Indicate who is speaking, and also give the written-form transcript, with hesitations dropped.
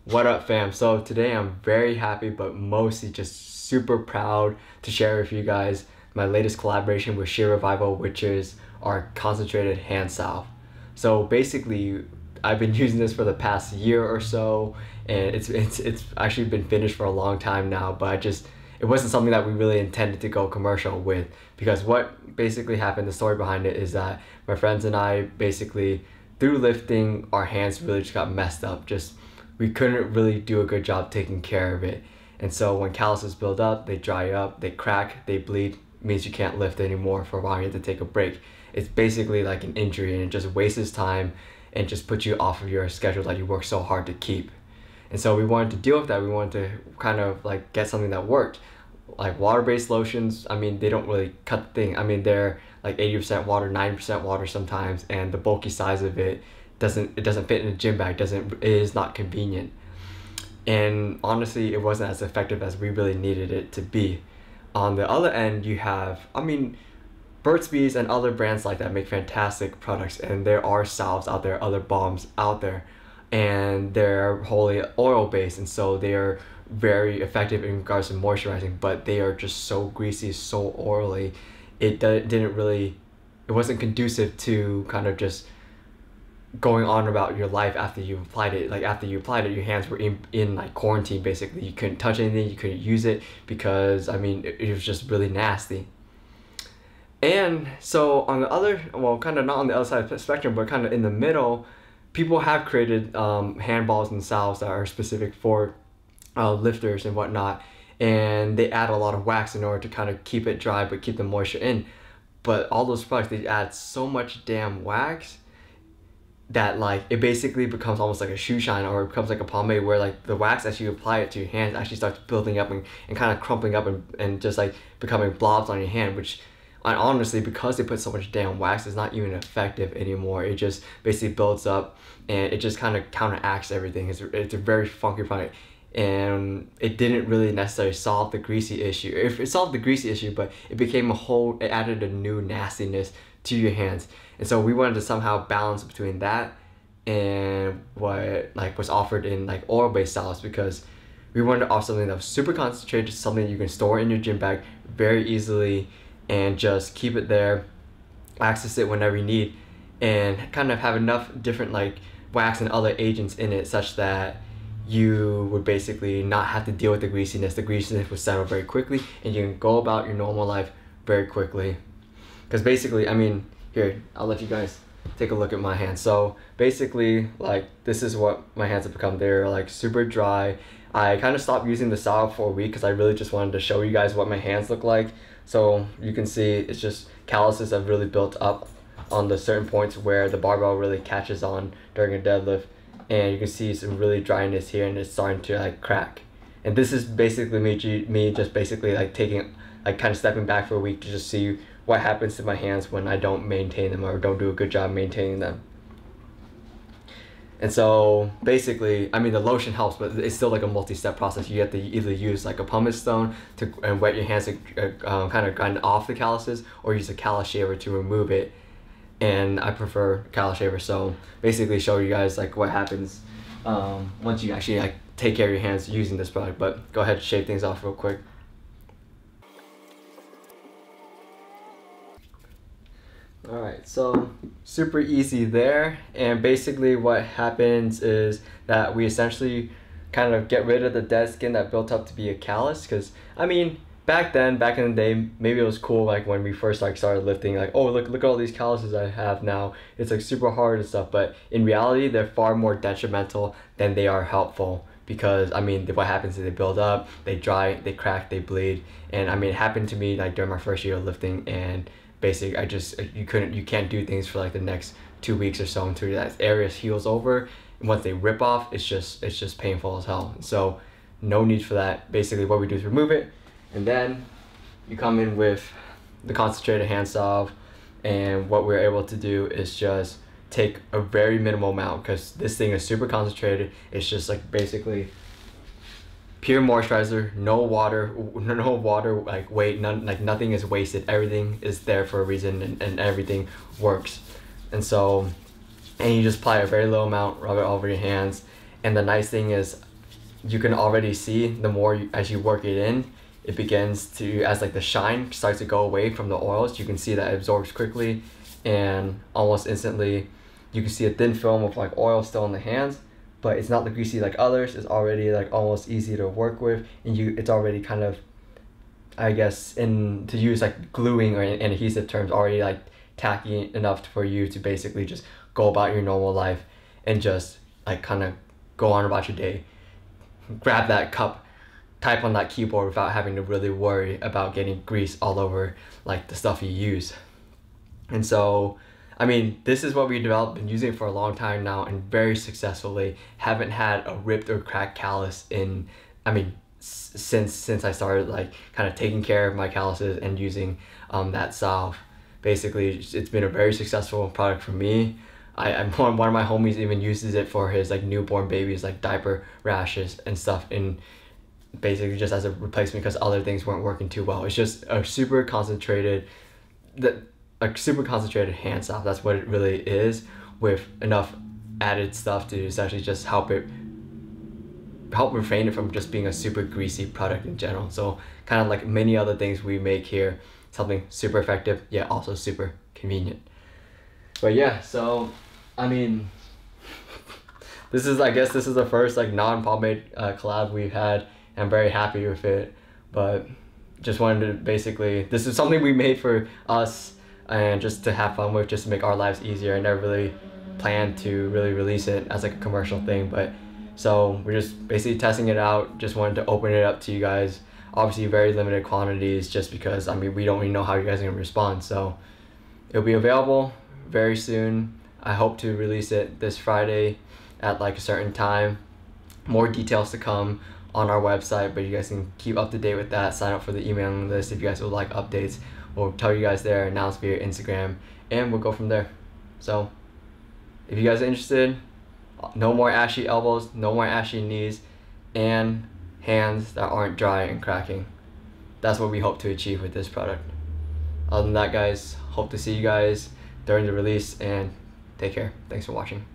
Speaker 1: What up, fam? So today I'm very happy, but mostly just super proud to share with you guys my latest collaboration with Shear Revival, which is our concentrated hand salve. So basically, I've been using this for the past year or so, and it's actually been finished for a long time now, but it wasn't something that we really intended to go commercial with, because what basically happened, the story behind it is that my friends and I basically, through lifting, our hands really just got messed up. We couldn't really do a good job taking care of it. And so when calluses build up, they dry up, they crack, they bleed, means you can't lift anymore for a while, you have to take a break. It's basically like an injury, and it just wastes time and just puts you off of your schedule that you work so hard to keep. And so we wanted to deal with that. We wanted to kind of like get something that worked. Like water-based lotions, I mean, they don't really cut the thing. I mean, they're like 80% water, 90% water sometimes, and the bulky size of it doesn't fit in a gym bag, it is not convenient. And honestly, it wasn't as effective as we really needed it to be. On the other end, you have, I mean, Burt's Bees and other brands like that make fantastic products, and there are salves out there, other balms out there, and they're wholly oil based, and so they are very effective in regards to moisturizing, but they are just so greasy, so oily. It wasn't conducive to kind of just going on about your life after you applied it. Like after you applied it, your hands were in like quarantine basically. You couldn't touch anything, you couldn't use it because I mean it was just really nasty. And so on the other, well, kind of not on the other side of the spectrum, but kind of in the middle, people have created handballs and salves that are specific for lifters and whatnot, and they add a lot of wax in order to kind of keep it dry but keep the moisture in. But all those products, they add so much damn wax that like it basically becomes almost like a shoe shine, or it becomes like a pomade where like the wax, as you apply it to your hands, actually starts building up and kind of crumpling up and just like becoming blobs on your hand, which honestly, because they put so much damn wax, it's not even effective anymore. It just basically builds up and it just kind of counteracts everything. It's a very funky product, and it didn't really necessarily solve the greasy issue. It solved the greasy issue, but it added a new nastiness to your hands. And so we wanted to somehow balance between that and what like was offered in like oil-based salves, because we wanted to offer something that was super concentrated, something you can store in your gym bag very easily and just keep it there, access it whenever you need, and kind of have enough different like wax and other agents in it such that you would basically not have to deal with the greasiness. The greasiness would settle very quickly and you can go about your normal life very quickly. Because basically, I mean, here, I'll let you guys take a look at my hands. So basically, like, this is what my hands have become. They're like super dry. I kind of stopped using the salve for a week because I really just wanted to show you guys what my hands look like. So you can see it's just calluses have really built up on the certain points where the barbell really catches on during a deadlift. And you can see some really dryness here, and it's starting to like crack. And this is basically me just basically like kind of stepping back for a week to just see what happens to my hands when I don't maintain them or don't do a good job maintaining them. And so basically, I mean, the lotion helps, but it's still like a multi-step process. You have to either use like a pumice stone and wet your hands to kind of grind off the calluses, or use a callus shaver to remove it. And I prefer callus shaver. So basically show you guys like what happens once you actually like take care of your hands using this product. But go ahead and shave things off real quick. Alright, so super easy there, and basically what happens is that we essentially kind of get rid of the dead skin that built up to be a callus. Because I mean, back in the day, maybe it was cool like when we first like started lifting, like, oh look at all these calluses I have now, it's like super hard and stuff, but in reality they're far more detrimental than they are helpful. Because I mean, what happens is they build up, they dry, they crack, they bleed. And I mean, it happened to me like during my first year of lifting, and basically you can't do things for like the next 2 weeks or so until that area heals over. And once they rip off, it's just painful as hell. So no need for that. Basically what we do is remove it, and then you come in with the concentrated hand salve, and what we're able to do is just take a very minimal amount, because this thing is super concentrated. It's just like basically pure moisturizer, no water like nothing is wasted. Everything is there for a reason, and everything works. And so, and you just apply a very low amount, rub it all over your hands. And the nice thing is, you can already see the more as you work it in, it begins to, as like the shine starts to go away from the oils, you can see that it absorbs quickly, and almost instantly you can see a thin film of like oil still in the hands, but it's not the greasy like others. It's already like almost easy to work with, and it's already kind of, I guess, in to use like gluing or in adhesive terms, already like tacky enough for you to basically just go about your normal life and just like kind of go on about your day, grab that cup, type on that keyboard without having to really worry about getting grease all over like the stuff you use. And so, I mean, this is what we developed, been using it for a long time now, and very successfully. Haven't had a ripped or cracked callus in, I mean, since I started like kind of taking care of my calluses and using that salve. Basically, it's been a very successful product for me. One of my homies even uses it for his like newborn babies, like diaper rashes and stuff, and basically just as a replacement because other things weren't working too well. It's just a super concentrated hand salve. That's what it really is, with enough added stuff to essentially just help refrain it from just being a super greasy product in general. So kind of like many other things we make here, something super effective yet also super convenient. But yeah, so I mean, I guess this is the first like non-pomade collab we've had. I'm very happy with it, but just wanted to basically, this is something we made for us and just to have fun with, just to make our lives easier. I never really planned to really release it as like a commercial thing, but so we're just basically testing it out. Just wanted to open it up to you guys. Obviously very limited quantities, just because I mean we don't really know how you guys are gonna respond. So it'll be available very soon. I hope to release it this Friday at like a certain time. More details to come on our website, but you guys can keep up to date with that. Sign up for the emailing list if you guys would like updates. We'll tell you guys there, announce via Instagram, and we'll go from there. So if you guys are interested, no more ashy elbows, no more ashy knees, and hands that aren't dry and cracking. That's what we hope to achieve with this product. Other than that, guys, hope to see you guys during the release, and take care. Thanks for watching.